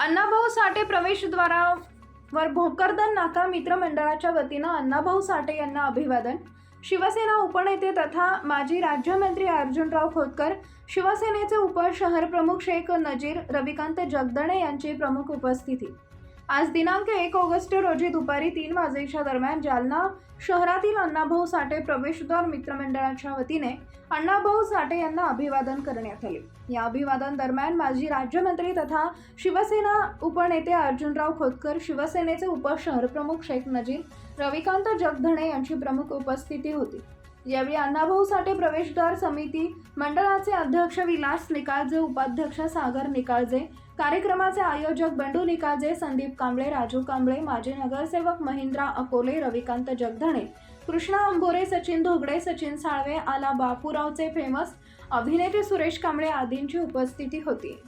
अण्णाभाऊ साठे प्रवेशद्वारावर भोकरदन नाका मित्रमंडळाच्या वतीनं अण्णाभाऊ साठे यांना अभिवादन. शिवसेना उपनेते तथा माजी राज्यमंत्री अर्जुनराव खोतकर, शिवसेनेचे उपशहरप्रमुख शेख नजीर रविकांत जगदणे यांची प्रमुख उपस्थिती. आज दिनांक 1 ऑगस्ट रोजी दुपारी 3 वाजेच्या दरम्यान जालना शहरातील अण्णाभाऊ साठे प्रवेशद्वार मित्रमंडळाच्या वतीने अण्णाभाऊ साठे यांना अभिवादन करण्यात आले. या अभिवादन दरम्यान माजी राज्यमंत्री तथा शिवसेना उपनेते अर्जुनराव खोतकर, शिवसेनेचे उपशहरप्रमुख शेख नजीर रविकांत जगदणे यांची प्रमुख उपस्थिती होती. यावेळी अण्णाभाऊ साठे प्रवेशद्वार समिती मंडळाचे अध्यक्ष विलास निकाळजे, उपाध्यक्ष सागर निकाळजे, कार्यक्रमाचे आयोजक बंडू निकाळजे, संदीप कांबळे, राजू कांबळे, माजी नगरसेवक महेंद्र अकोले, रविकांत जगदणे, कृष्णा अंबोरे, सचिन धोगडे, सचिन साळवे, आला बापूरावचे फेमस, अभिनेते सुरेश कांबळे आदींची उपस्थिती होती.